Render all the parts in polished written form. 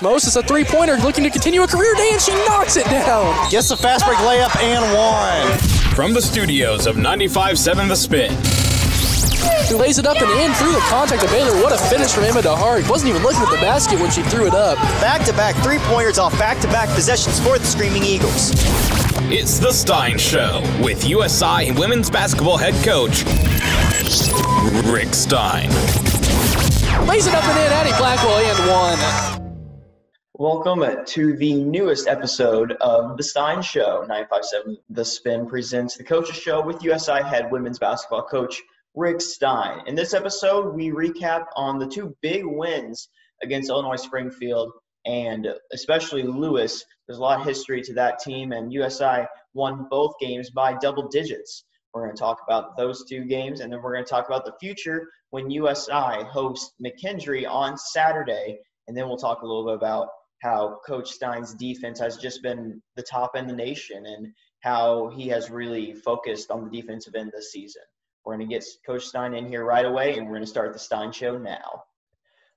Moses, a three-pointer, looking to continue a career day, and she knocks it down. Gets the fast break layup and one. From the studios of 95.7 The Spin. He lays it up and in through the contact of Baylor. What a finish from Emma DeHart. Wasn't even looking at the basket when she threw it up. Back-to-back three-pointers off back-to-back possessions for the Screaming Eagles. It's the Stein Show with USI women's basketball head coach, Rick Stein. Lays it up and in, Addie Blackwell, and one. Welcome to the newest episode of The Stein Show. 95.7 The Spin presents the Coaches Show with USI head women's basketball coach Rick Stein. In this episode, we recap on the two big wins against Illinois Springfield and especially Lewis. There's a lot of history to that team, and USI won both games by double digits. We're going to talk about those two games, and then we're going to talk about the future when USI hosts McKendree on Saturday, and then we'll talk a little bit about how Coach Stein's defense has just been the top in the nation and how he has really focused on the defensive end this season. We're going to get Coach Stein in here right away, and we're going to start the Stein Show now.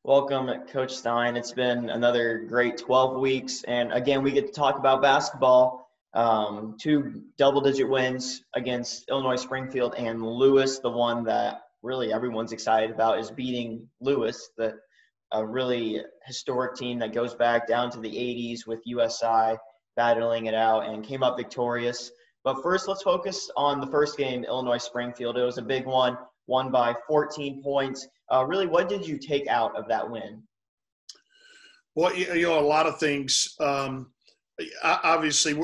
Welcome, Coach Stein. It's been another great 12 weeks, and again, we get to talk about basketball. Two double-digit wins against Illinois Springfield and Lewis. The one that really everyone's excited about is beating Lewis, a really historic team that goes back down to the 80s with USI battling it out and came up victorious. But first, let's focus on the first game, Illinois Springfield. It was a big one, won by 14 points. Really, what did you take out of that win? Well, a lot of things. Obviously,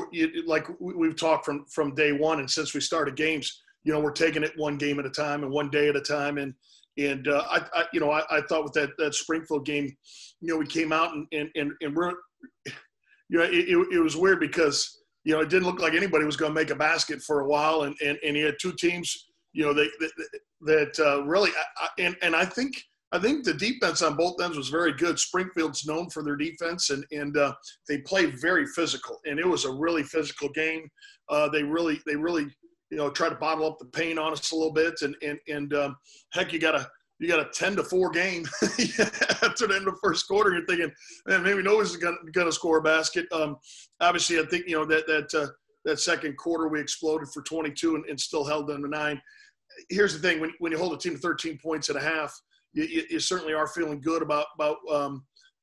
like we've talked from day one, and since we started games, we're taking it one game at a time and one day at a time. And I thought with that Springfield game, we came out and we're, it was weird because, it didn't look like anybody was going to make a basket for a while. And you had two teams, that really, and I think the defense on both ends was very good. Springfield's known for their defense and they played very physical, and it was a really physical game. They really, try to bottle up the pain on us a little bit, and heck, you got a 10-4 game after the end of the first quarter. You're thinking, man, maybe nobody's going to score a basket. Obviously, I think that second quarter we exploded for 22 and still held them to 9. Here's the thing: when you hold a team to 13 points at a half, you certainly are feeling good about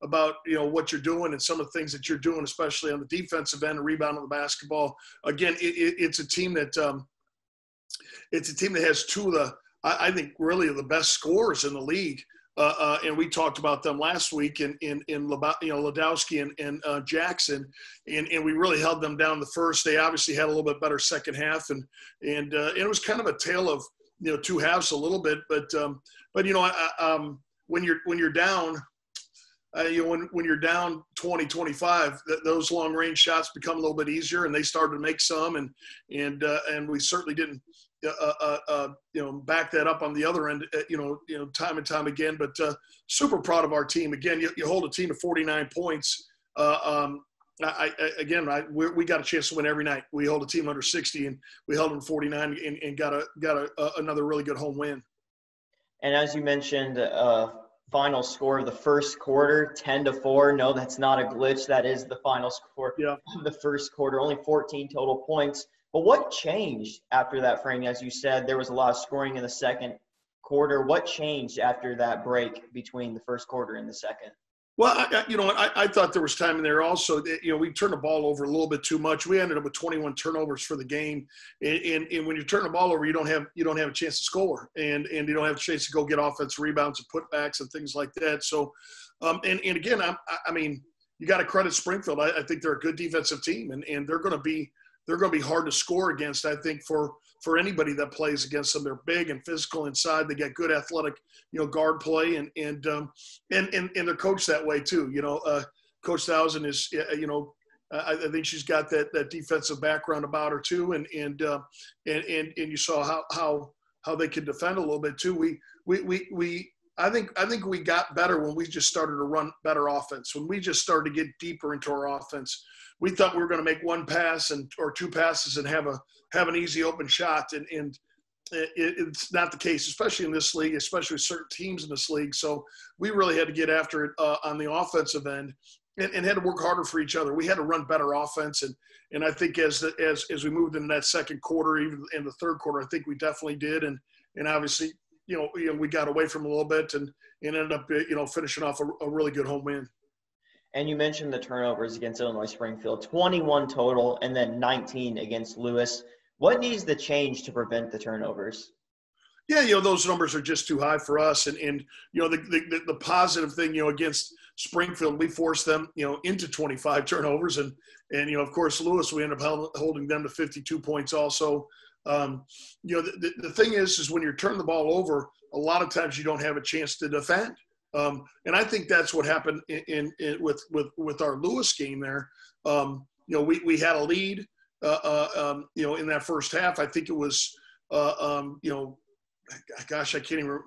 what you're doing and some of the things that you're doing, especially on the defensive end and rebounding the basketball. Again, it's a team that has two of the, I think, really the best scorers in the league. And we talked about them last week in Ladowski and Jackson, and we really held them down the first. They obviously had a little bit better second half, and it was kind of a tale of two halves a little bit. But when you're down. When you're down 20-25, those long range shots become a little bit easier, and they started to make some, and we certainly didn't back that up on the other end, time and time again. But super proud of our team. Again, you hold a team to 49 points. We got a chance to win every night. We hold a team under 60, and we held them 49 and got another really good home win. And as you mentioned, final score of the first quarter, 10-4. No, that's not a glitch. That is the final score of the first quarter. Only 14 total points. But what changed after that frame? As you said, there was a lot of scoring in the second quarter. What changed after that break between the first quarter and the second? Well, I thought there was time in there also. We turned the ball over a little bit too much. We ended up with 21 turnovers for the game, and when you turn the ball over, you don't have a chance to score, and you don't have a chance to go get offensive rebounds and putbacks and things like that. So, and again, I mean, you got to credit Springfield. I think they're a good defensive team, and they're going to be hard to score against. I think for anybody that plays against them. They're big and physical inside. They got good athletic, guard play, and they're coached that way too. Coach Thousand is, I think she's got that defensive background about her too, and you saw how they could defend a little bit too. I think we got better when we just started to run better offense. When we just started to get deeper into our offense, we thought we were going to make one pass or two passes and have an easy open shot, and it's not the case, especially in this league, especially with certain teams in this league. So we really had to get after it on the offensive end, and had to work harder for each other. We had to run better offense, and I think as we moved into that second quarter, even in the third quarter, I think we definitely did, and obviously, we got away from a little bit and ended up, finishing off a really good home win. And you mentioned the turnovers against Illinois Springfield, 21 total, and then 19 against Lewis. What needs to change to prevent the turnovers? Yeah, those numbers are just too high for us. And the positive thing, against Springfield, we forced them, into 25 turnovers. And of course, Lewis, we ended up holding them to 52 points also. The thing is when you're turning the ball over, a lot of times you don't have a chance to defend. And I think that's what happened with our Lewis game there. We had a lead, in that first half. I think it was, gosh, I can't even,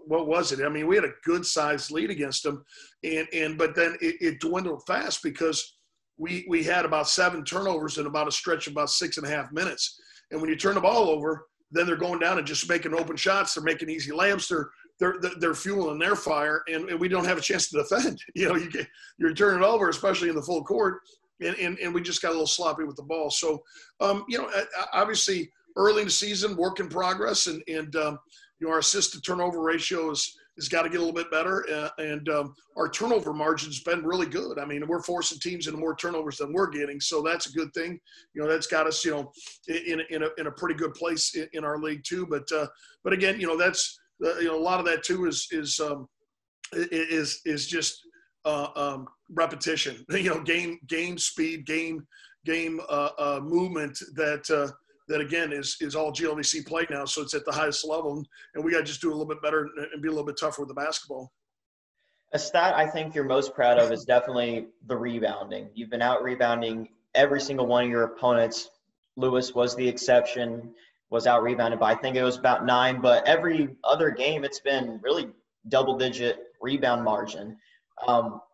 what was it? I mean, we had a good sized lead against them, but then it dwindled fast because we had about 7 turnovers in about a stretch of about 6.5 minutes. And when you turn the ball over, then they're going down and just making open shots. They're making easy layups. They're fueling their fire, and we don't have a chance to defend. You're turning it over, especially in the full court, and we just got a little sloppy with the ball. So, obviously, early in the season, work in progress, and our assist to turnover ratio has got to get a little bit better, and our turnover margin's been really good. I mean, we're forcing teams into more turnovers than we're getting, so that's a good thing. That's got us, in a pretty good place in our league too. But again, that's a lot of that too is just repetition. Game speed, game movement that again is all GLVC play now, so it's at the highest level, and we got to just do a little bit better and be a little bit tougher with the basketball. A stat I think you're most proud of is definitely the rebounding. You've been out rebounding every single one of your opponents. Lewis was the exception, was out rebounded by, I think it was about 9, but every other game it's been really double-digit rebound margin.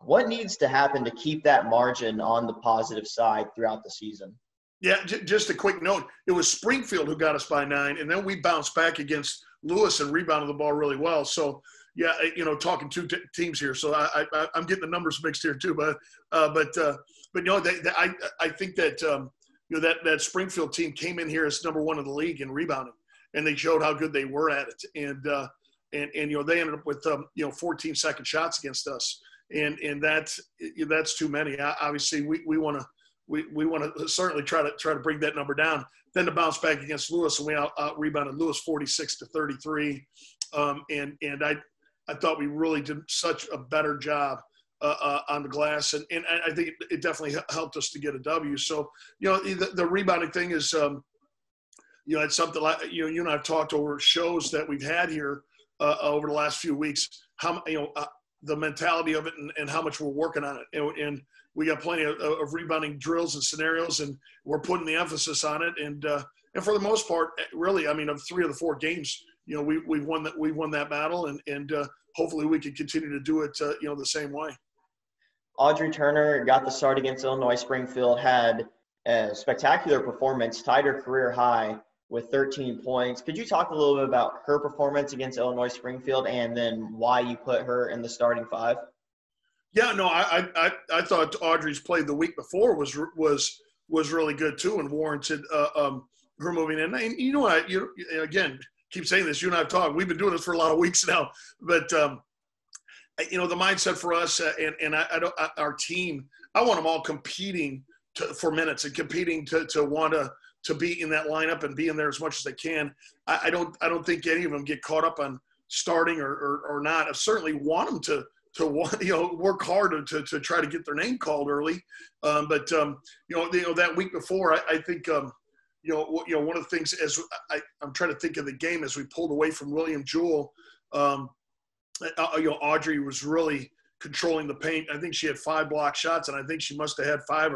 What needs to happen to keep that margin on the positive side throughout the season? Yeah, just a quick note. It was Springfield who got us by 9, and then we bounced back against Lewis and rebounded the ball really well. So, yeah, talking two teams here. So I'm getting the numbers mixed here too. But I think that that Springfield team came in here as number 1 in the league in rebounding, and they showed how good they were at it. And they ended up with 14 second shots against us, and that's too many. Obviously, we want to. We want to certainly try to bring that number down. Then to bounce back against Lewis, and we out rebounded Lewis 46-33. And I thought we really did such a better job on the glass, and I think it definitely helped us to get a W. So the rebounding thing is it's something like you and I've talked over shows that we've had here over the last few weeks. How the mentality of it and how much we're working on it, and we got plenty of rebounding drills and scenarios, and we're putting the emphasis on it. And for the most part, really, I mean, of 3 of the 4 games, we've won that battle, and hopefully we can continue to do it, the same way. Audrey Turner got the start against Illinois Springfield, had a spectacular performance, tied her career high with 13 points. Could you talk a little bit about her performance against Illinois Springfield, and then why you put her in the starting 5? Yeah, no, I thought Audrey's play the week before was really good too, and warranted her moving in. And again, keep saying this. You and I have talked. We've been doing this for a lot of weeks now, but the mindset for us and our team, I want them all competing for minutes and competing to want to be in that lineup and be in there as much as they can. I don't think any of them get caught up on starting or not. I certainly want them to work hard to try to get their name called early. But that week before, I think, one of the things as I'm trying to think of the game as we pulled away from William Jewell, Audrey was really controlling the paint. I think she had 5 block shots, and I think she must have had 5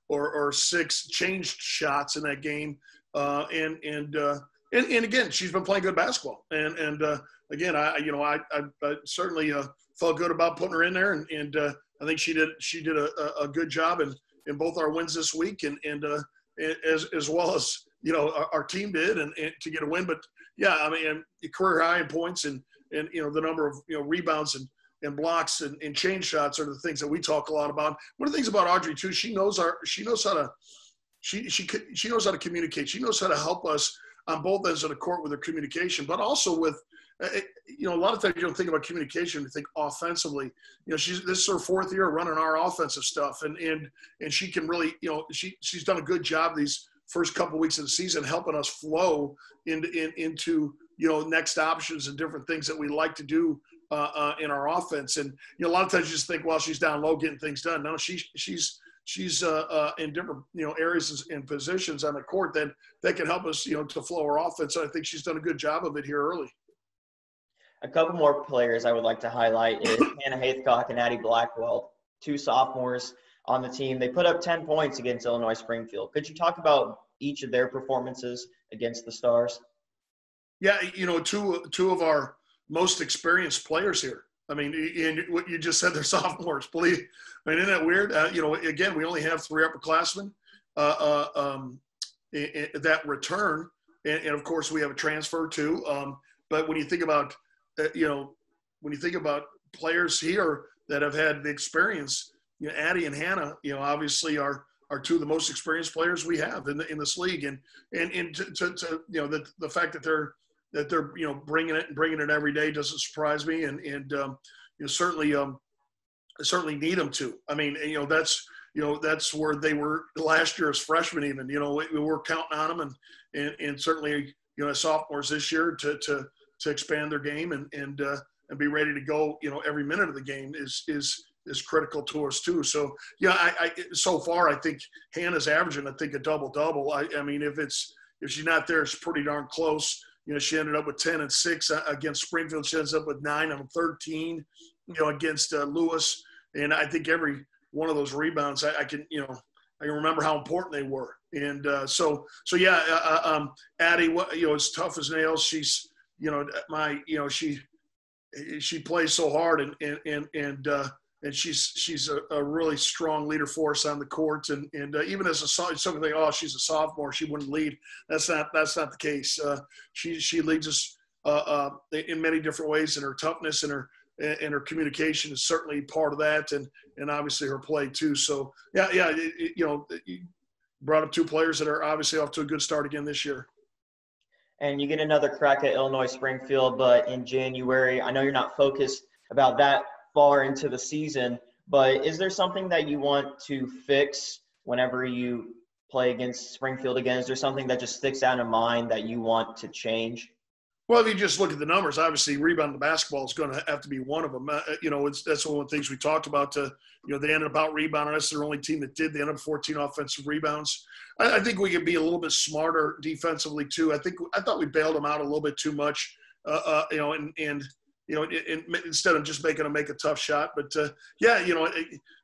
or 6 changed shots in that game. And again, she's been playing good basketball. And again, I certainly felt good about putting her in there, and I think she did a good job in both our wins this week, and as well as our team did, and to get a win. But yeah, I mean, career high in points and the number of rebounds and blocks and change shots are the things that we talk a lot about. One of the things about Audrey too, she knows how to communicate. She knows how to help us on both ends of the court with her communication, but also with, a lot of times you don't think about communication, you think offensively. This is her fourth year running our offensive stuff, and she can really, she's done a good job these first couple weeks of the season helping us flow into next options and different things that we like to do in our offense. And a lot of times you just think, well, she's down low getting things done. No, she's in different areas and positions on the court that can help us to flow our offense. So I think she's done a good job of it here early. A couple more players I would like to highlight is Hannah Haithcock and Addie Blackwell, two sophomores on the team. They put up 10 points against Illinois Springfield. Could you talk about each of their performances against the Stars? Yeah, two of our most experienced players here. I mean, and what you just said, they're sophomores. Isn't that weird? Again, we only have 3 upperclassmen that return, and of course we have a transfer too. But when you think about players here that have had the experience, Addie and Hannah, obviously are 2 of the most experienced players we have in this league, and the fact that they're bringing it every day doesn't surprise me, and certainly need them to. I mean, that's where they were last year as freshmen. Even we were counting on them, and certainly as sophomores this year to expand their game and be ready to go. Every minute of the game is critical to us too. So so far I think Hannah's averaging a double-double. I mean, if she's not there, it's pretty darn close. She ended up with 10 and 6 against Springfield. She ends up with 9 and 13, against Lewis. And I think every one of those rebounds, I can remember how important they were. And Addie, as tough as nails. She's, she plays so hard and she's a really strong leader for us on the court. And even as something like, oh, she's a sophomore, she wouldn't lead. That's not the case. She leads us in many different ways, and her toughness and her communication is certainly part of that, and obviously her play too. So you brought up 2 players that are obviously off to a good start again this year. And you get another crack at Illinois Springfield, but in January. I know you're not focused about that far into the season, but is there something that you want to fix whenever you play against Springfield again? Is there something that just sticks out in mind that you want to change? Well, if you just look at the numbers, obviously rebounding the basketball is going to have to be one of them. That's one of the things we talked about. They ended up out rebounding. That's their only team that did. They ended up 14 offensive rebounds. I think we could be a little bit smarter defensively too. I thought we bailed them out a little bit too much. Instead of just making them make a tough shot. But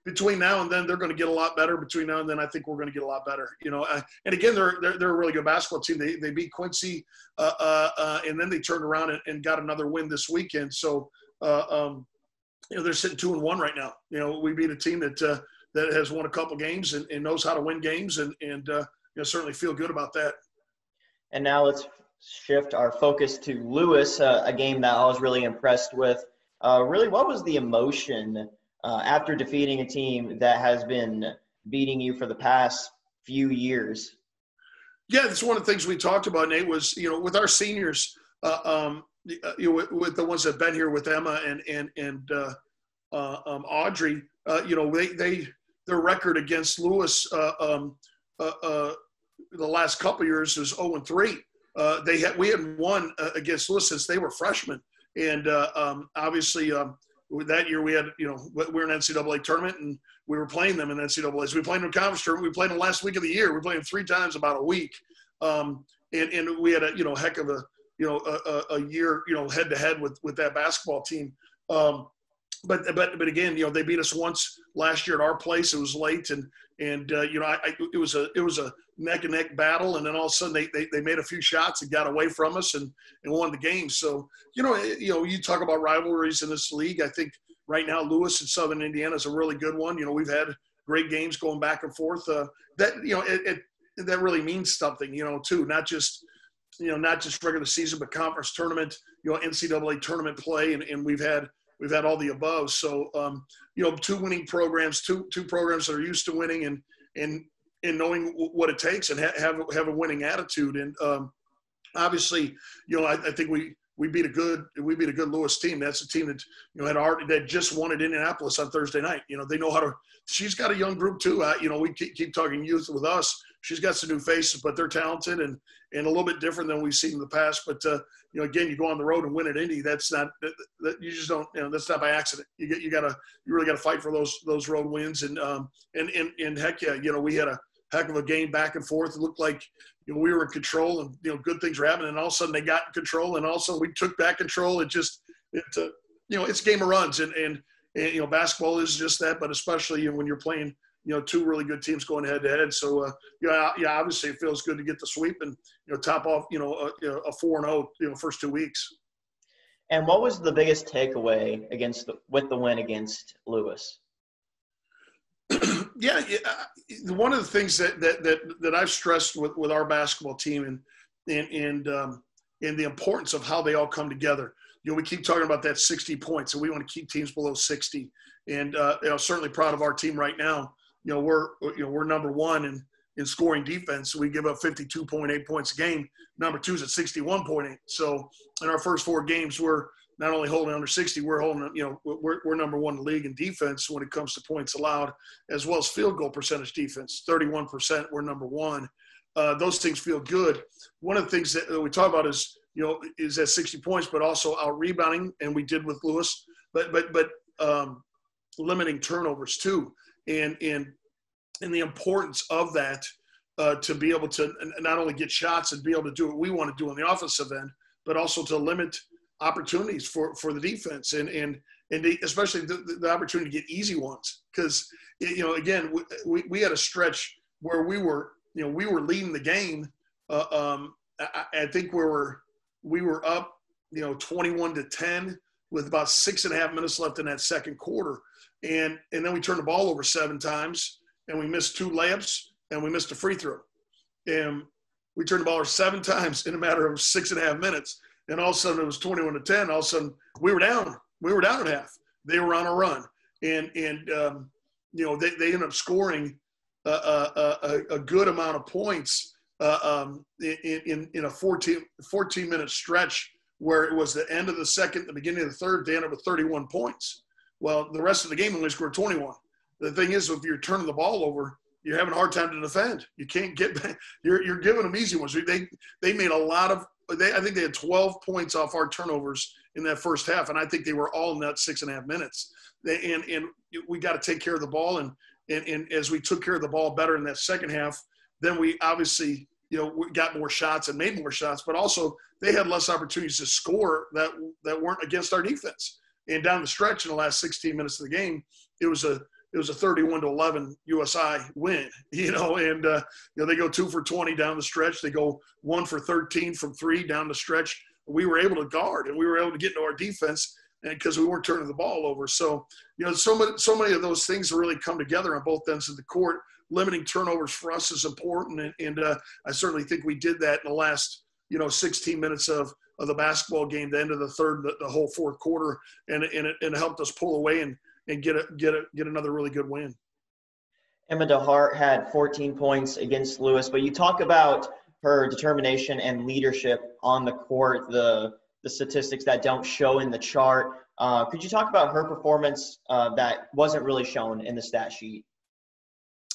between now and then, they're going to get a lot better. Between now and then, I think we're going to get a lot better. And again, they're a really good basketball team. They beat Quincy, and then they turned around and got another win this weekend. So they're sitting 2-1 right now. We beat a team that has won a couple games and knows how to win games, and certainly feel good about that. And now let's shift our focus to Lewis, a game that I was really impressed with. Really, what was the emotion after defeating a team that has been beating you for the past few years? Yeah, that's one of the things we talked about, Nate, was, with our seniors, with the ones that have been here with Emma and Audrey, their record against Lewis the last couple of years was 0-3. We hadn't won against Lewis since they were freshmen, and obviously that year we had we were in an NCAA tournament and we were playing them in NCAAs. We played them in conference tournament. We played them last week of the year. We played them 3 times about a week, and we had a heck of a year head to head with that basketball team. But again, they beat us once last year at our place. It was late, and it was a neck and neck battle, and then all of a sudden they made a few shots and got away from us and won the game. So you talk about rivalries in this league. I think right now Lewis and Southern Indiana is a really good one. We've had great games going back and forth. That really means something, too. Not just regular season, but conference tournament, NCAA tournament play, and we've had we've had all the above. So, two winning programs, two programs that are used to winning and knowing what it takes and have a winning attitude. And obviously, I think we beat a good Lewis team. That's a team that that just won at Indianapolis on Thursday night. They know how to. She's got a young group too. We keep talking youth with us. She's got some new faces, but they're talented and a little bit different than we've seen in the past. But again, you go on the road and win at Indy. That's not that you just don't. That's not by accident. You really got to fight for those road wins. And heck yeah, we had a heck of a game back and forth. It looked like we were in control and good things were happening. And all of a sudden they got in control, and all of a sudden we took back control. It's a game of runs, and basketball is just that. But especially when you're playing two really good teams going head to head. So obviously it feels good to get the sweep and top off a 4-0 first 2 weeks. And what was the biggest takeaway with the win against Lewis? Yeah, one of the things that I've stressed with our basketball team and the importance of how they all come together. We keep talking about that 60 points, and we want to keep teams below 60. And certainly proud of our team right now. We're number one in scoring defense. We give up 52.8 points a game. Number two is at 61.8. So in our first 4 games, we're not only holding under 60, we're holding, we're number one in the league in defense when it comes to points allowed, as well as field goal percentage defense. 31%, we're number one. Those things feel good. One of the things that we talk about is that 60 points, but also out rebounding, and we did with Lewis, but limiting turnovers too, and the importance of that to be able to not only get shots and be able to do what we want to do on the offensive end, but also to limit opportunities for the defense and especially the opportunity to get easy ones. Because again, we had a stretch where we were leading the game. I think we were up 21-10 with about 6.5 minutes left in that second quarter, and then we turned the ball over 7 times, and we missed 2 layups, and we missed a free throw, and we turned the ball over 7 times in a matter of 6.5 minutes. And all of a sudden it was 21-10. All of a sudden we were down. We were down at half. They were on a run, and they ended up scoring a good amount of points in a 14-minute stretch where it was the end of the second, the beginning of the third. They ended up with 31 points. Well, the rest of the game only scored 21. The thing is, if you're turning the ball over, you're having a hard time to defend. You can't get back. You're giving them easy ones. They made a lot of. I think they had 12 points off our turnovers in that first half, and I think they were all in that 6.5 minutes. And we got to take care of the ball, and as we took care of the ball better in that second half, then we obviously we got more shots and made more shots, but also they had less opportunities to score that weren't against our defense. And down the stretch in the last 16 minutes of the game, it was a 31-11 USI win, and they go 2 for 20 down the stretch. They go 1 for 13 from 3 down the stretch. We were able to guard, and we were able to get into our defense because we weren't turning the ball over. So, so many of those things really come together on both ends of the court. Limiting turnovers for us is important, and I certainly think we did that in the last 16 minutes of the basketball game, the end of the third, the whole fourth quarter, and it helped us pull away and get another really good win. Emma DeHart had 14 points against Lewis, but you talk about her determination and leadership on the court, the statistics that don't show in the chart. Could you talk about her performance that wasn't really shown in the stat sheet?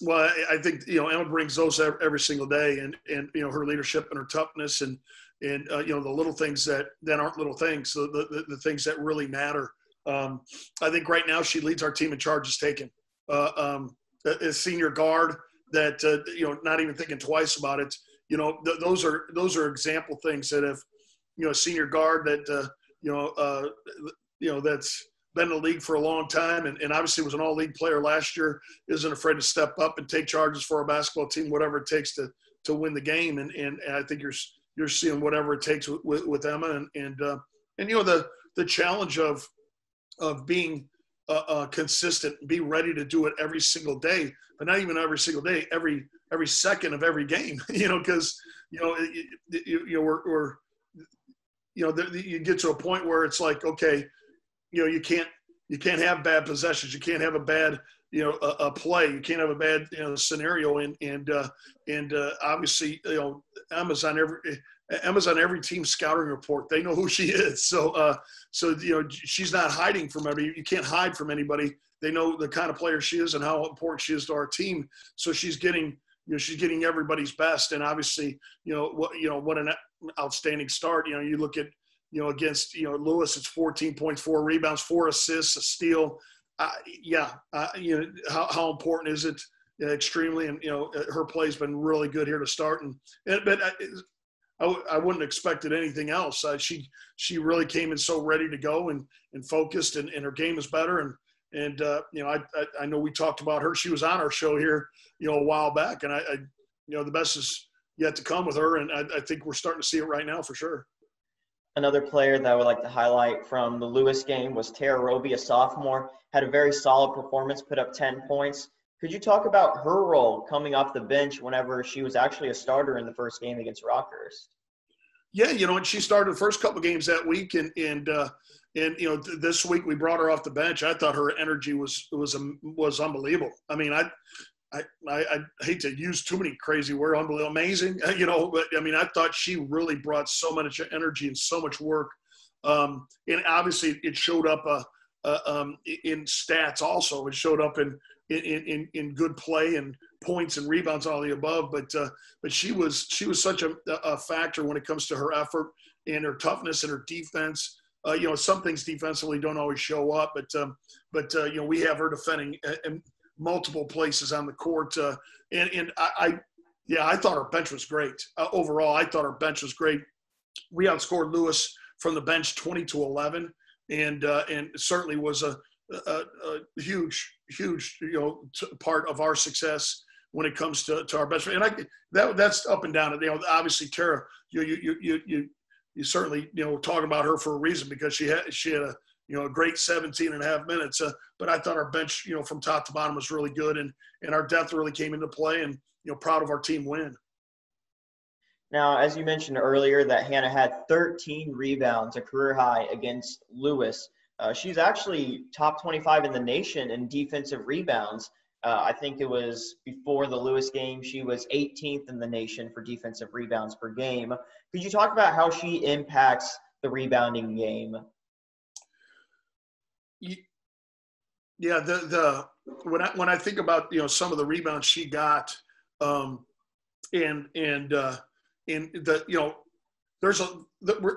Well, I think Emma brings those every single day, and her leadership and her toughness and the little things that aren't little things, the things that really matter. I think right now she leads our team in charges taken. A senior guard that not even thinking twice about it. Those are example things that if a senior guard that that's been in the league for a long time and obviously was an all-league player last year, isn't afraid to step up and take charges for our basketball team, whatever it takes to win the game. And I think you're seeing whatever it takes with Emma and the challenge of being consistent, be ready to do it every single day, but not even every single day, every second of every game, because you get to a point where it's like, okay, you can't you can't have bad possessions. You can't have a bad, a play. You can't have a bad, scenario. And obviously, Emma's on every team scouting report. They know who she is. So she's not hiding from anybody. You can't hide from anybody. They know the kind of player she is and how important she is to our team. So she's getting everybody's best. And obviously, what an outstanding start. You look at, against, Lewis, it's 14 points, 4 rebounds, 4 assists, a steal. How important is it? Extremely. And, her play's been really good here to start. But I wouldn't have expected anything else. She really came in so ready to go and focused, and her game is better. And I know we talked about her. She was on our show here, a while back, and the best is yet to come with her. And I think we're starting to see it right now for sure. Another player that I would like to highlight from the Lewis game was Tara Roby, a sophomore, had a very solid performance, put up 10 points. Could you talk about her role coming off the bench whenever she was actually a starter in the first game against Rockhurst? Yeah, and she started the first couple games that week, and this week we brought her off the bench. I thought her energy was unbelievable. I mean, I hate to use too many crazy words, unbelievable, amazing, but I mean, I thought she really brought so much energy and so much work. And obviously it showed up in stats also. It showed up in good play and points and rebounds, all the above. But she was such a factor when it comes to her effort and her toughness and her defense. Some things defensively don't always show up, but we have her defending in multiple places on the court. And I thought our bench was great. Overall, I thought our bench was great. We outscored Lewis from the bench 20-11, and certainly was a huge part of our success when it comes to our bench. And that's up and down. Obviously Tara, you certainly talking about her for a reason, because she had a great 17 and a half minutes. But I thought our bench, from top to bottom was really good, and our depth really came into play, and, proud of our team win. Now, as you mentioned earlier, that Hannah had 13 rebounds, a career high against Lewis. She's actually top 25 in the nation in defensive rebounds. I think it was before the Lewis game, she was 18th in the nation for defensive rebounds per game. Could you talk about how she impacts the rebounding game? Yeah, when I think about some of the rebounds she got,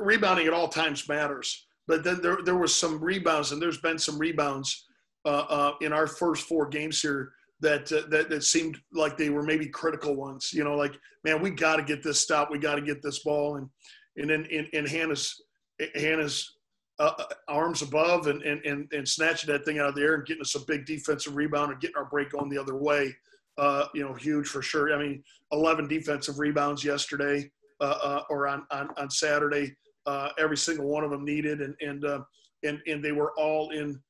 rebounding at all times matters. But then there was some rebounds, and there's been some rebounds in our first 4 games here that seemed like they were maybe critical ones. Like, man, we got to get this stop, we got to get this ball, and then in Hannah's arms above and snatching that thing out of the air and getting us a big defensive rebound and getting our break going the other way. Huge for sure. I mean, 11 defensive rebounds yesterday or on Saturday. Every single one of them needed, and they were all in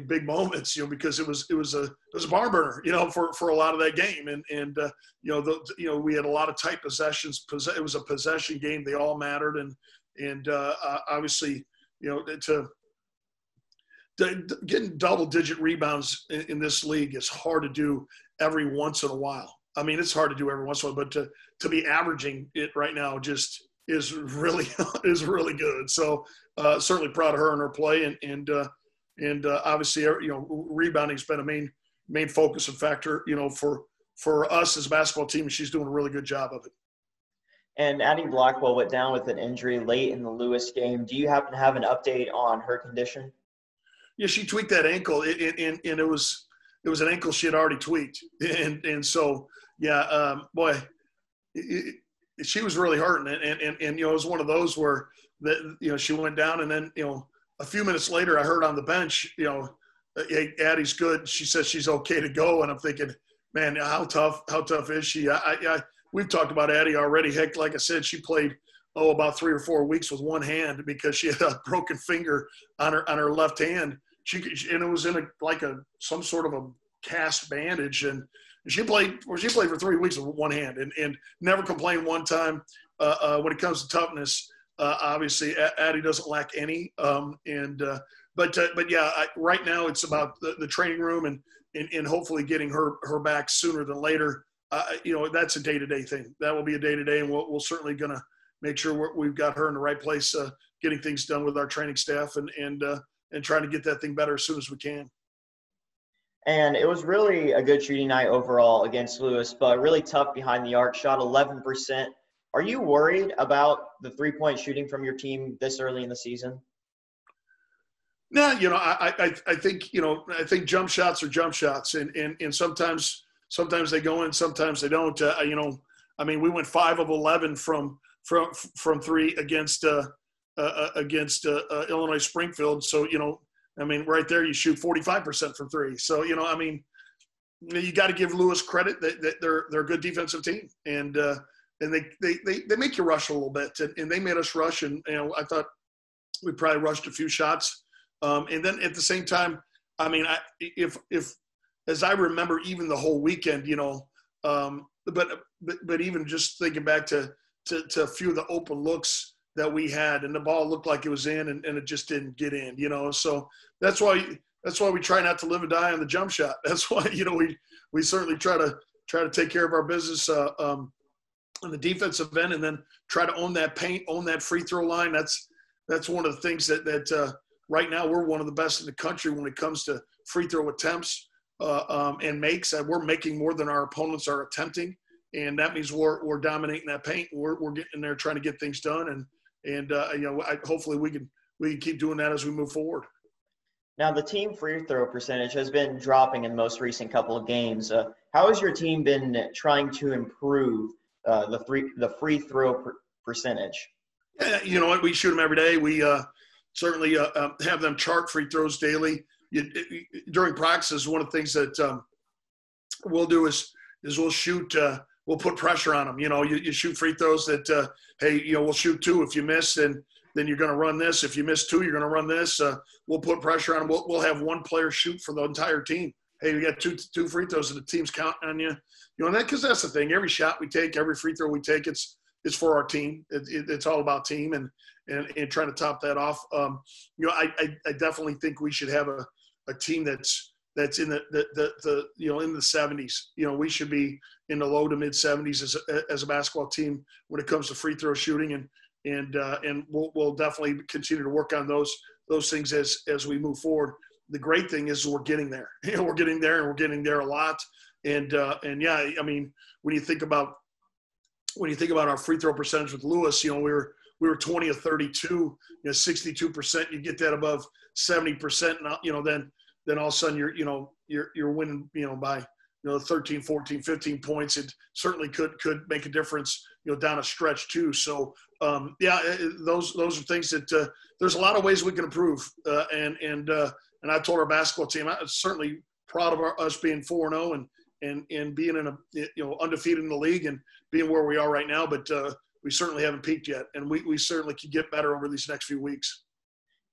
big moments, because it was a barn burner, for a lot of that game, and we had a lot of tight possessions. It was a possession game; they all mattered, and obviously, getting double-digit rebounds in this league is hard to do every once in a while. I mean, it's hard to do every once in a while, but to be averaging it right now just is really good. So certainly proud of her and her play, and obviously rebounding's been a main focus and factor for us as a basketball team. She's doing a really good job of it. And Addie Blackwell went down with an injury late in the Lewis game. Do you happen to have an update on her condition? Yeah, she tweaked that ankle, and it was an ankle she had already tweaked, and so yeah, boy. She was really hurting, and it was one of those where she went down, and then a few minutes later I heard on the bench, hey, Addie's good. She says she's okay to go, and I'm thinking, man, how tough is she? We've talked about Addie already. Heck, like I said, she played about 3 or 4 weeks with one hand because she had a broken finger on her left hand. And it was in some sort of a cast bandage, and she played for 3 weeks with one hand and never complained one time. When it comes to toughness, obviously Addie doesn't lack any. But yeah, right now it's about the training room and hopefully getting her back sooner than later. That's a day-to-day thing. That will be a day-to-day, and we'll certainly going to make sure we've got her in the right place, getting things done with our training staff and trying to get that thing better as soon as we can. And it was really a good shooting night overall against Lewis, but really tough behind the arc, shot 11%. Are you worried about the three-point shooting from your team this early in the season? No, I think jump shots are jump shots, and sometimes they go in, sometimes they don't. We went 5 of 11 from three against Illinois Springfield. So right there you shoot 45% from three. So you got to give Lewis credit that they're a good defensive team, and they make you rush a little bit, and they made us rush, and I thought we probably rushed a few shots. And then at the same time, if as I remember, even the whole weekend, but even just thinking back to a few of the open looks that we had, and the ball looked like it was in, and it just didn't get in, So that's why we try not to live and die on the jump shot. That's why we certainly try to take care of our business on the defensive end, and then try to own that paint, own that free throw line. That's one of the things that right now we're one of the best in the country when it comes to free throw attempts and makes. We're making more than our opponents are attempting, and that means we're dominating that paint. We're getting in there trying to get things done, and hopefully we can keep doing that as we move forward. Now, the team free throw percentage has been dropping in the most recent couple of games. How has your team been trying to improve the free throw percentage? Yeah, you know what? We shoot them every day. We certainly have them chart free throws daily. During practice, one of the things that we'll do is we'll shoot. We'll put pressure on them. You shoot free throws that, we'll shoot 2. If you miss, then you're going to run this. If you miss 2, you're going to run this. We'll put pressure on them. We'll have one player shoot for the entire team. Hey, we got two free throws, and the team's counting on you. Because that's the thing. Every shot we take, every free throw we take, it's for our team. It's all about team and trying to top that off. I definitely think we should have a team that's in the in the 70s. We should be in the low to mid 70s as a basketball team when it comes to free throw shooting, and we'll definitely continue to work on those things as we move forward. The great thing is we're getting there. We're getting there, and we're getting there a lot. And yeah, when you think about our free throw percentage with Lewis, we were 20 of 32, 62%. You get that above 70%, and then all of a sudden you're winning, by 13, 14, 15 points. It certainly could make a difference, down a stretch too. So those are things that there's a lot of ways we can improve. And I told our basketball team, I'm certainly proud of us being 4-0 and being in undefeated in the league and being where we are right now. But we certainly haven't peaked yet, and we certainly could get better over these next few weeks.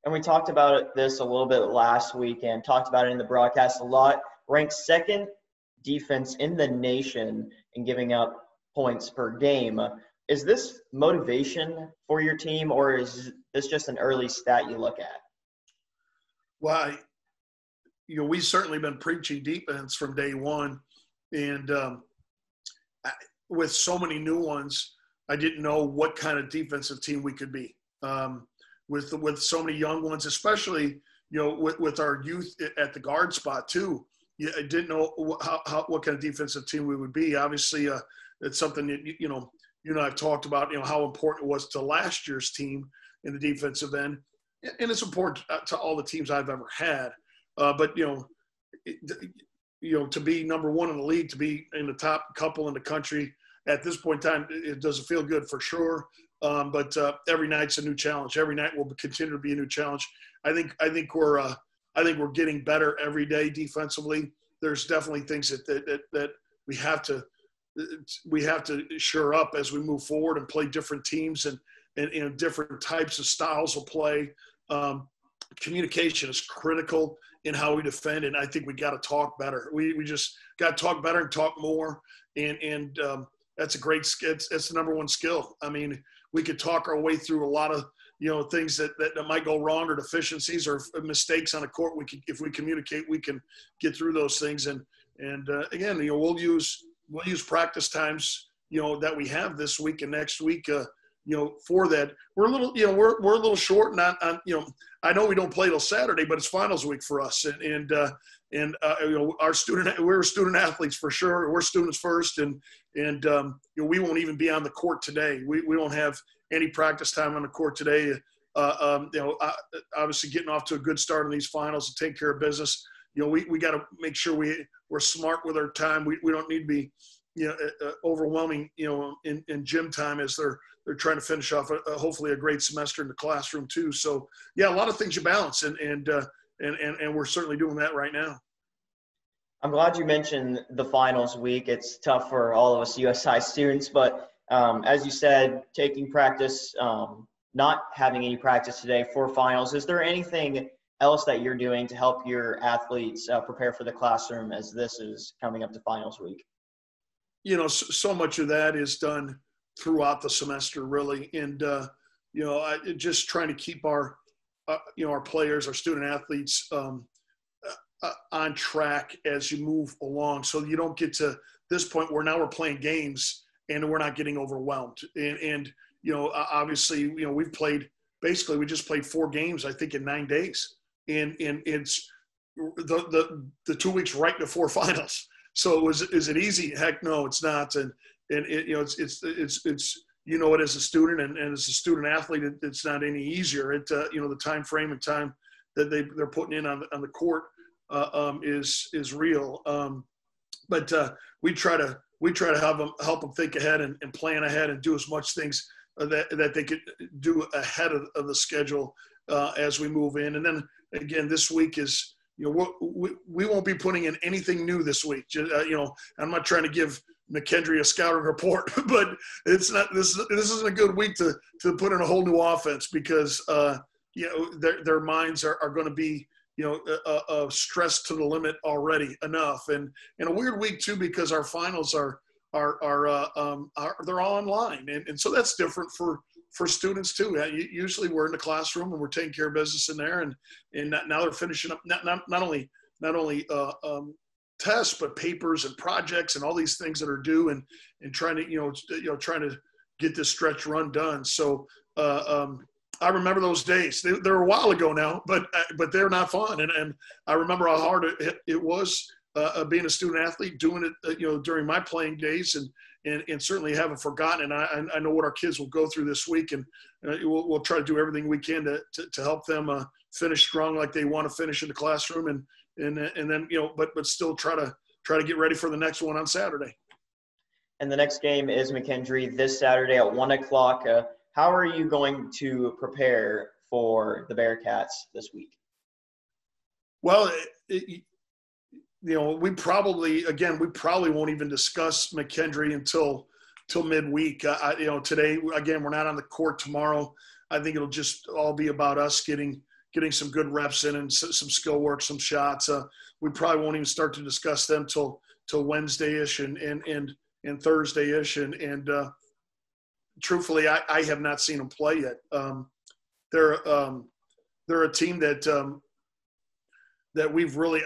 And we talked about this a little bit last week and talked about it in the broadcast a lot. Ranked second defense in the nation in giving up points per game. Is this motivation for your team, or is this just an early stat you look at? Well, we've certainly been preaching defense from day one. And with so many new ones, I didn't know what kind of defensive team we could be. With so many young ones, especially, with our youth at the guard spot too. I didn't know what kind of defensive team we would be. Obviously, it's something that, you and I have talked about, how important it was to last year's team in the defensive end. And it's important to all the teams I've ever had. But, to be number one in the league, to be in the top couple in the country at this point in time, it doesn't feel good for sure. But every night's a new challenge. Every night will continue to be a new challenge. I think we're getting better every day defensively. There's definitely things that we have to shore up as we move forward and play different teams and different types of styles of play. Communication is critical in how we defend, and I think we got to talk better. We just got to talk better and talk more, and that's a great skill. It's the number one skill. We could talk our way through a lot of things that might go wrong or deficiencies or mistakes on the court. If we communicate, we can get through those things. And again, we'll use practice times, that we have this week and next week, for that. We're a little, we're a little short on, I know we don't play till Saturday, but it's finals week for us. We're student athletes for sure. We're students first. And we won't even be on the court today. We won't have any practice time on the court today. Obviously getting off to a good start in these finals and take care of business. We got to make sure we're smart with our time. We don't need to be, overwhelming, in gym time as they're trying to finish off hopefully a great semester in the classroom too. So yeah, a lot of things you balance and we're certainly doing that right now. I'm glad you mentioned the finals week. It's tough for all of us USI students, but as you said, taking practice, not having any practice today for finals. Is there anything else that you're doing to help your athletes prepare for the classroom as this is coming up to finals week? So much of that is done throughout the semester, really. And, just trying to keep our players, our student athletes on track as you move along. So you don't get to this point where now we're playing games and we're not getting overwhelmed. And obviously, we just played 4 games, I think, in 9 days. And it's the 2 weeks right before finals. So is it easy? Heck no, it's not. And it's as a student and as a student athlete, it's not any easier. The time frame and time that they're putting in on the court is real. But we try to help them think ahead and plan ahead and do as much things that they could do ahead of the schedule as we move in. And then again, this week is, we won't be putting in anything new this week. I'm not trying to give McKendree a scouting report, but it's not. This isn't a good week to put in a whole new offense because their minds are going to be stressed to the limit already enough, and a weird week too because our finals are they're all online, and so that's different for students too. Usually we're in the classroom and we're taking care of business in there, and now they're finishing up not only tests but papers and projects and all these things that are due and trying to trying to get this stretch run done. So I remember those days. They're a while ago now, but they're not fun. And I remember how hard it was being a student athlete, doing it during my playing days, and certainly haven't forgotten. And I know what our kids will go through this week, and we'll try to do everything we can to help them finish strong like they want to finish in the classroom, and then but still try to get ready for the next one on Saturday. And the next game is McKendree this Saturday at 1:00. How are you going to prepare for the Bearcats this week? Well, we probably won't even discuss McKendree until midweek. Today, again, we're not on the court tomorrow. I think it'll just all be about us getting some good reps in and some skill work, some shots. We probably won't even start to discuss them till Wednesday-ish and Thursday-ish. And truthfully, I have not seen them play yet. They're a team that we've really,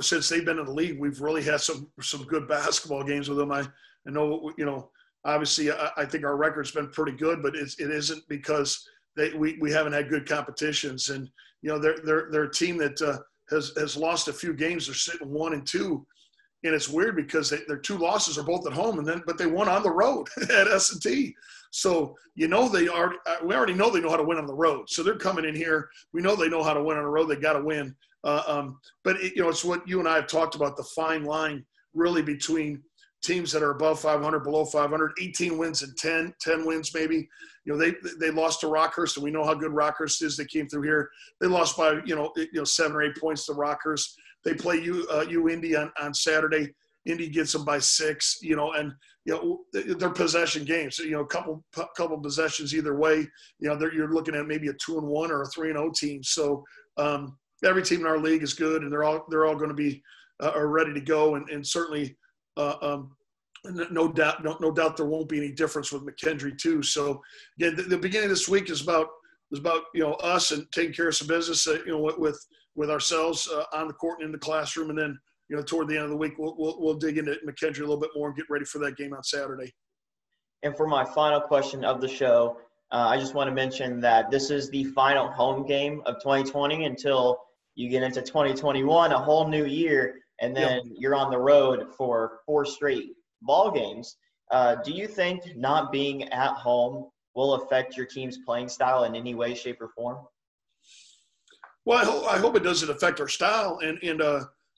since they've been in the league, we've really had some good basketball games with them. I know, obviously I think our record's been pretty good, but it isn't because we haven't had good competitions. And, they're a team that has lost a few games. They're sitting 1-2. And it's weird because their 2 losses are both at home, but they won on the road at S&T. So we already know they know how to win on the road. So they're coming in here. We know they know how to win on the road. They got to win. But it's what you and I have talked about, the fine line really between teams that are above 500, below 500, 18 wins and 10 wins maybe. They lost to Rockhurst, and we know how good Rockhurst is. They came through here. They lost by 7 or 8 points to Rockhurst. They play Indy on Saturday. Indy gets them by 6. And they're possession games. A couple possessions either way. You're looking at maybe a 2-1 or a 3-0 team. So every team in our league is good, and they're all going to be are ready to go. And certainly, no doubt there won't be any difference with McKendree too. So again, the beginning of this week is about was about us and taking care of some business with ourselves on the court and in the classroom, and then toward the end of the week we'll dig into McKendree a little bit more and get ready for that game on Saturday. And for my final question of the show, I just want to mention that this is the final home game of 2020 until you get into 2021, a whole new year, and then you're on the road for 4 straight ball games. Do you think not being at home will affect your team's playing style in any way, shape, or form? Well, I hope it doesn't affect our style and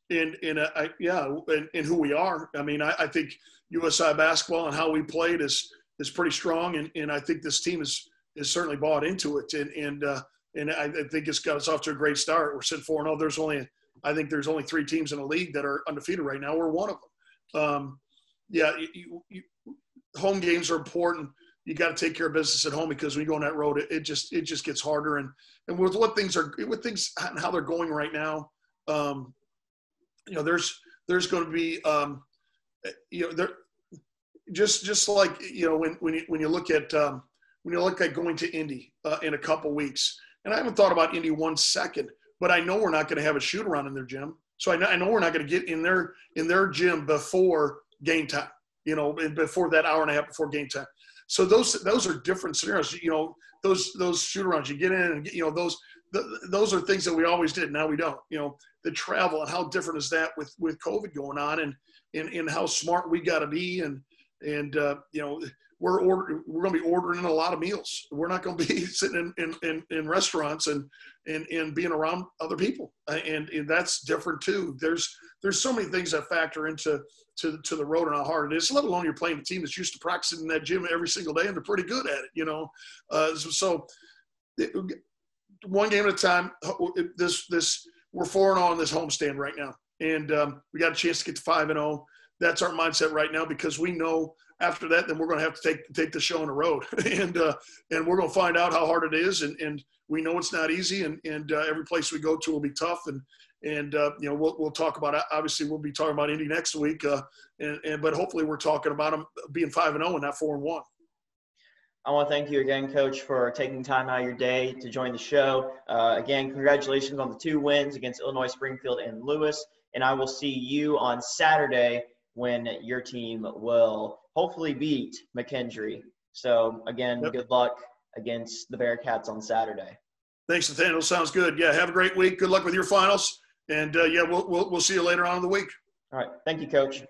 who we are. I mean, I think USI basketball and how we played is pretty strong, and I think this team is certainly bought into it, and I think it's got us off to a great start. We're sitting 4-0. I think there's only 3 teams in the league that are undefeated right now. We're one of them. Home games are important. You got to take care of business at home, because when you go on that road, it just gets harder. And with things and how they're going right now, there's going to be there just like when you look at going to Indy in a couple weeks, and I haven't thought about Indy 1 second, but I know we're not going to have a shoot around in their gym, so I know we're not going to get in their gym before game time, before that hour and a half before game time. So those are different scenarios. Those shoot arounds you get in, and those are things that we always did. Now we don't. The travel, and how different is that with COVID going on, and how smart we got to be, and we're going to be ordering a lot of meals. We're not going to be sitting in restaurants and being around other people, and that's different too. There's so many things that factor into the road and how hard it is, let alone you're playing a team that's used to practicing in that gym every single day, and they're pretty good at it, so one game at a time. We're 4-0 on this homestand right now, and we got a chance to get to 5-0. That's our mindset right now, because we know after that, then we're going to have to take the show on the road, and we're going to find out how hard it is, and we know it's not easy, and every place we go to will be tough, and we'll talk about it. Obviously, we'll be talking about Indy next week, but hopefully we're talking about them being 5-0 and not 4-1. I want to thank you again, Coach, for taking time out of your day to join the show. Again, congratulations on the 2 wins against Illinois, Springfield, and Lewis. And I will see you on Saturday when your team will hopefully beat McKendree. So, again, Good luck against the Bearcats on Saturday. Thanks, Nathaniel. Sounds good. Yeah, have a great week. Good luck with your finals. And, we'll see you later on in the week. All right. Thank you, Coach.